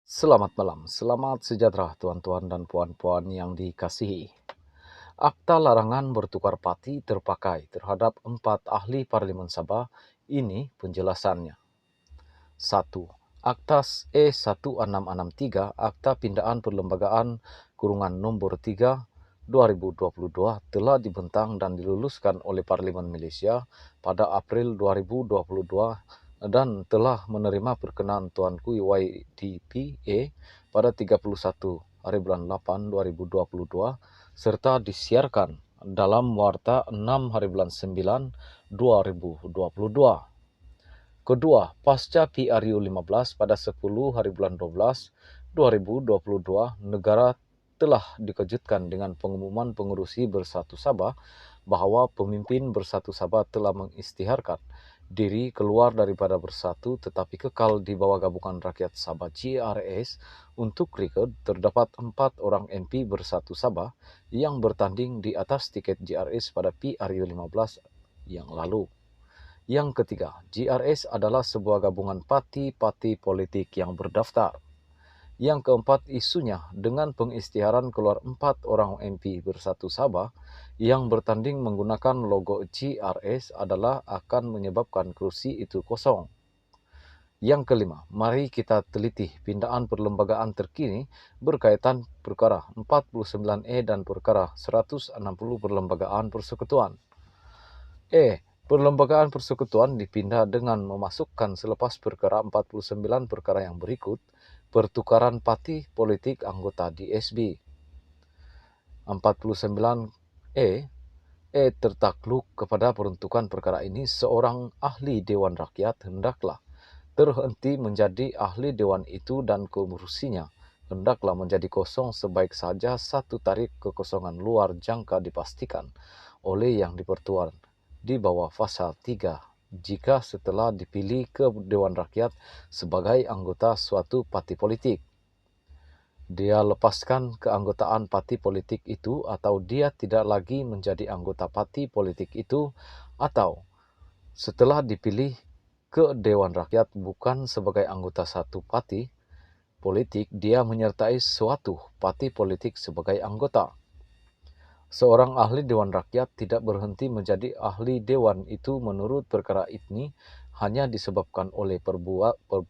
Selamat malam, selamat sejahtera tuan-tuan dan puan-puan yang dikasihi. Akta larangan bertukar parti terpakai terhadap 4 ahli Parlimen Sabah. Ini penjelasannya. 1. Akta E1663, Akta Pindaan Perlembagaan Kurungan Nomor 3 2022 telah dibentang dan diluluskan oleh Parlimen Malaysia pada April 2022 dan telah menerima perkenaan Tuanku YDP-A pada 31 hari bulan 8 2022 serta disiarkan dalam Warta 6 hari bulan 9 2022. Kedua, pasca PRU 15 pada 10 hari bulan 12 2022, negara telah dikejutkan dengan pengumuman pengurusi Bersatu Sabah bahawa pemimpin Bersatu Sabah telah mengisytiharkan diri keluar daripada Bersatu tetapi kekal di bawah Gabungan Rakyat Sabah GRS. Untuk rekod, terdapat 4 orang MP Bersatu Sabah yang bertanding di atas tiket GRS pada PRU 15 yang lalu. Yang ketiga, GRS adalah sebuah gabungan parti-parti politik yang berdaftar. Yang keempat, isunya dengan pengisytiharan keluar 4 orang MP Bersatu Sabah yang bertanding menggunakan logo GRS adalah akan menyebabkan kerusi itu kosong. Yang kelima, mari kita teliti pindaan perlembagaan terkini berkaitan perkara 49E dan perkara 160 perlembagaan persekutuan. Perlembagaan persekutuan dipindah dengan memasukkan selepas perkara 49 perkara yang berikut, pertukaran parti politik anggota DSB. 49E tertakluk kepada peruntukan perkara ini, seorang ahli Dewan Rakyat hendaklah terhenti menjadi ahli Dewan itu dan kerusinya hendaklah menjadi kosong sebaik saja satu tarikh kekosongan luar jangka dipastikan oleh yang dipertuan di bawah pasal 3 jika setelah dipilih ke Dewan Rakyat sebagai anggota suatu parti politik, dia lepaskan keanggotaan parti politik itu atau dia tidak lagi menjadi anggota parti politik itu, atau setelah dipilih ke Dewan Rakyat bukan sebagai anggota satu parti politik, dia menyertai suatu parti politik sebagai anggota. Seorang ahli Dewan Rakyat tidak berhenti menjadi ahli Dewan itu menurut perkara ini hanya disebabkan oleh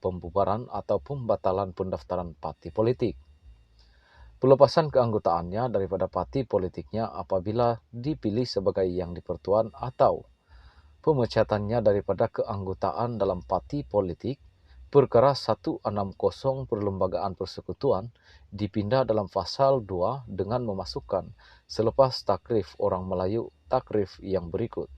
pembubaran atau pembatalan pendaftaran parti politik. Pelepasan keanggotaannya daripada parti politiknya apabila dipilih sebagai yang dipertuan atau pemecatannya daripada keanggotaan dalam parti politik, perkara 160 Perlembagaan Persekutuan dipindah dalam pasal 2 dengan memasukkan selepas takrif orang Melayu takrif yang berikut.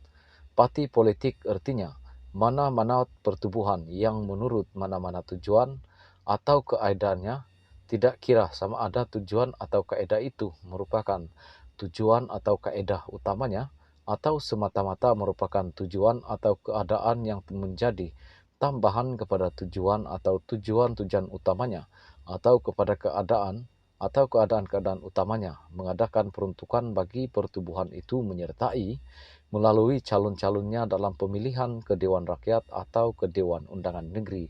Parti politik artinya mana-mana pertubuhan yang menurut mana-mana tujuan atau keadaannya, tidak kira sama ada tujuan atau kaedah itu merupakan tujuan atau kaedah utamanya atau semata-mata merupakan tujuan atau keadaan yang menjadi tambahan kepada tujuan atau tujuan-tujuan utamanya atau kepada keadaan atau keadaan-keadaan utamanya mengadakan peruntukan bagi pertubuhan itu menyertai melalui calon-calonnya dalam pemilihan ke Dewan Rakyat atau ke Dewan Undangan Negeri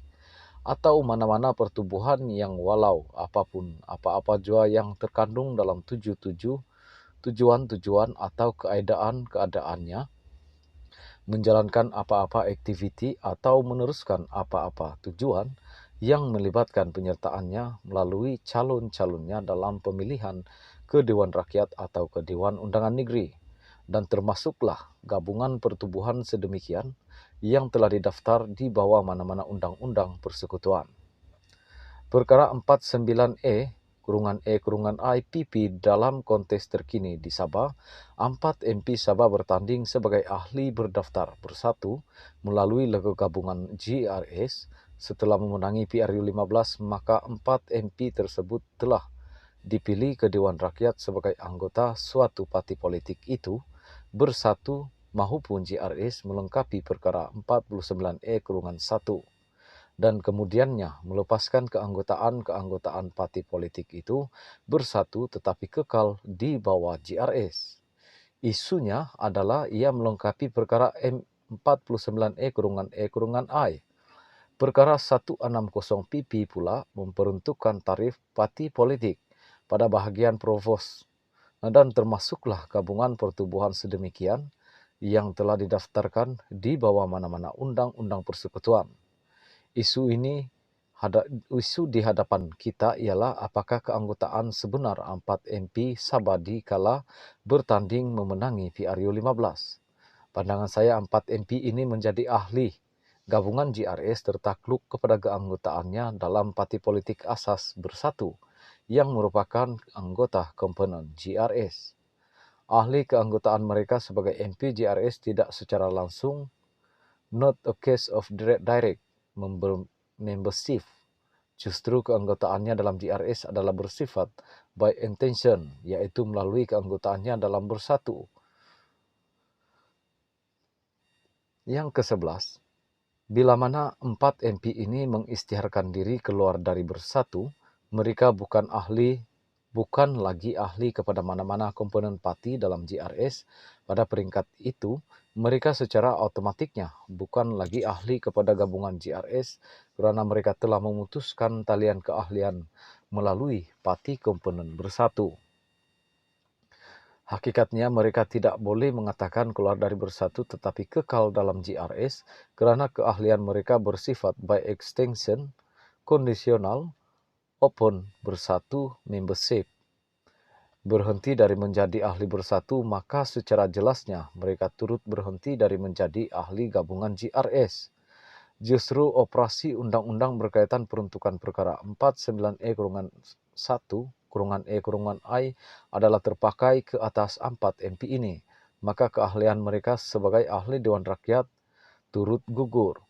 atau mana-mana pertubuhan yang walau apapun apa-apa jua yang terkandung dalam tujuan-tujuan atau keadaan-keadaannya menjalankan apa-apa aktiviti atau meneruskan apa-apa tujuan yang melibatkan penyertaannya melalui calon-calonnya dalam pemilihan ke Dewan Rakyat atau ke Dewan Undangan Negeri, dan termasuklah gabungan pertubuhan sedemikian yang telah didaftar di bawah mana-mana undang-undang persekutuan. Perkara 49E IPP dalam konteks terkini di Sabah, 4 MP Sabah bertanding sebagai ahli berdaftar bersatu melalui logo gabungan GRS. Setelah memenangi PRU 15, maka 4 MP tersebut telah dipilih ke Dewan Rakyat sebagai anggota suatu parti politik itu bersatu maupun GRS melengkapi perkara 49E1 dan kemudiannya melepaskan keanggotaan parti politik itu bersatu tetapi kekal di bawah GRS. Isunya adalah ia melengkapi perkara M49E-I. Perkara 160 PP pula memperuntukkan tarif parti politik pada bahagian provos dan termasuklah gabungan pertubuhan sedemikian yang telah didaftarkan di bawah mana-mana undang-undang persekutuan. Isu di hadapan kita ialah apakah keanggotaan sebenar 4 MP Sabah kala bertanding memenangi PRU 15. Pandangan saya 4 MP ini menjadi ahli gabungan GRS tertakluk kepada keanggotaannya dalam parti politik asas bersatu yang merupakan anggota komponen GRS. Ahli keanggotaan mereka sebagai MP GRS tidak secara langsung, not a case of direct membership. Justru keanggotaannya dalam GRS adalah bersifat by intention, yaitu melalui keanggotaannya dalam bersatu. Yang ke-11, bila mana 4 MP ini mengisytiharkan diri keluar dari bersatu, mereka bukan lagi ahli kepada mana-mana komponen parti dalam GRS. Pada peringkat itu, mereka secara otomatiknya bukan lagi ahli kepada gabungan GRS kerana mereka telah memutuskan talian keahlian melalui parti komponen bersatu. Hakikatnya mereka tidak boleh mengatakan keluar dari bersatu tetapi kekal dalam GRS kerana keahlian mereka bersifat by extension, kondisional, open bersatu membership. Berhenti dari menjadi ahli bersatu, maka secara jelasnya mereka turut berhenti dari menjadi ahli gabungan GRS. Justru operasi undang-undang berkaitan peruntukan perkara 49E-1-E-I adalah terpakai ke atas 4 MP ini, maka keahlian mereka sebagai ahli Dewan Rakyat turut gugur.